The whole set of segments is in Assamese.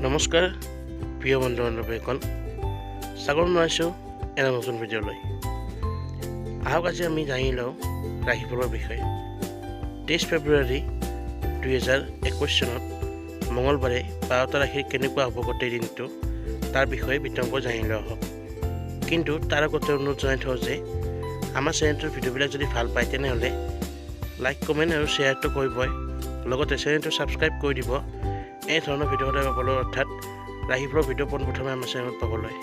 নমস্কাৰ প্ৰিয় বন্ধু বান্ধৱীসকল, স্বাগতম জনাইছোঁ এনে নতুন ভিডিঅ'লৈ। আহক আজি আমি জানি লওঁ ৰাশিফলৰ বিষয়ে। 23 ফেব্ৰুৱাৰী 2021 চনত মঙলবাৰে 12টা ৰাশিৰ কেনেকুৱা হ'ব গোটেই দিনটো তাৰ বিষয়ে বিতংকৈ জানি লোৱা হওক। কিন্তু তাৰ আগতে অনুৰোধ জনাই থওঁ যে আমাৰ চেনেলটোৰ ভিডিঅ'বিলাক যদি ভাল পায় তেনেহ'লে লাইক, কমেণ্ট আৰু শ্বেয়াৰটো কৰিবই, লগতে চেনেলটো ছাবস্ক্ৰাইব কৰি দিব। এই ধৰণৰ ভিডিঅ' সদায় পাবলৈ, অৰ্থাৎ ৰাশিফলৰ ভিডিঅ' পোনপ্ৰথমে আমাৰ চেনেলত পাবলৈ।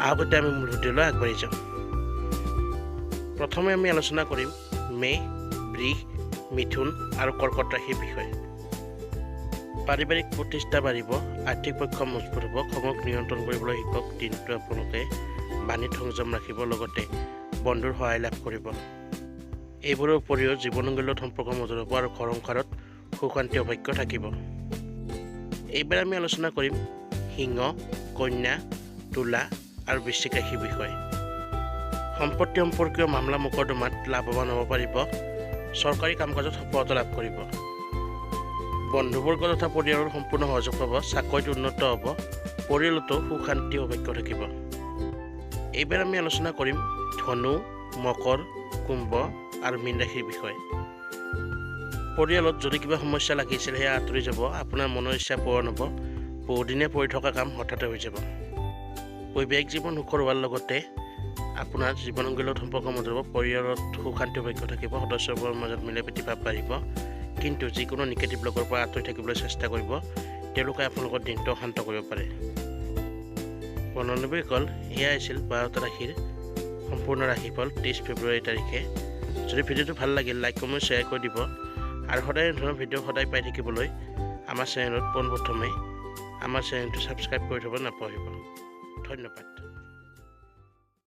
আহক এতিয়া আমি মূল ভিডিঅ'লৈ আগবাঢ়ি যাওঁ। প্ৰথমে আমি আলোচনা কৰিম মেষ, বৃষ, মিথুন আৰু কৰ্কট ৰাশিৰ বিষয়ে। পাৰিবাৰিক প্ৰতিষ্ঠা বাঢ়িব, আৰ্থিক পক্ষ মজবুত হ'ব, খঙক নিয়ন্ত্ৰণ কৰিবলৈ শিকক। দিনটো আপোনালোকে বাণীত সংযম ৰাখিব, লগতে বন্ধুৰ সহায় লাভ কৰিব। এইবোৰৰ উপৰিও জীৱনশৈলীত সম্পৰ্ক মজবুত হ'ব আৰু ঘৰ সংসাৰত সুখ শান্তি সৌভাগ্য থাকিব। এইবাৰ আমি আলোচনা কৰিম সিংহ, কন্যা, তুলা আৰু বৃশ্চিক ৰাশিৰ বিষয়ে। সম্পত্তি সম্পৰ্কীয় মামলা মোকৰ্দমাত লাভৱান হ'ব পাৰিব। চৰকাৰী কাম কাজত সফলতা লাভ কৰিব। বন্ধুবৰ্গ তথা পৰিয়ালৰ সম্পূৰ্ণ সহযোগ পাব। চাকৰিত উন্নত হ'ব, পৰিয়ালতো সুখ শান্তি সৌভাগ্য থাকিব। এইবাৰ আমি আলোচনা কৰিম ধনু, মকৰ, কুম্ভ আৰু মীন ৰাশিৰ বিষয়ে। পৰিয়ালত যদি কিবা সমস্যা লাগিছিল সেয়া আঁতৰি যাব। আপোনাৰ মনৰ ইচ্ছা পূৰণ হ'ব। বহুদিনে পৰি থকা কাম হঠাতে হৈ যাব। বৈবাহিক জীৱন সুখৰ হোৱাৰ লগতে আপোনাৰ জীৱনশৈলীত সম্পৰ্ক মজবুত হ'ব। পৰিয়ালত সুখ শান্তি সৌভাগ্য থাকিব। সদস্যবোৰৰ মাজত মিলা প্ৰীতি ভাৱ বাঢ়িব। কিন্তু যিকোনো নিগেটিভ লগৰ পৰা আঁতৰি থাকিবলৈ চেষ্টা কৰিব। তেওঁলোকে আপোনালোকৰ দিনটো শান্ত কৰিব পাৰে। বন্ধুসকল, এয়া আছিল 12টা ৰাশিৰ সম্পূৰ্ণ ৰাশিফল 23 ফেব্ৰুৱাৰী তাৰিখে। যদি ভিডিঅ'টো ভাল লাগিল, লাইক, কমেণ্ট, শ্বেয়াৰ কৰি দিব। আৰু সদায় ধৰণৰ ভিডিঅ' সদায় পাই থাকিবলৈ আমাৰ চেনেলত পোনপ্ৰথমে আমাৰ চেনেলটো ছাবস্ক্ৰাইব কৰি থ'ব নাপাহৰিব। ধন্যবাদ।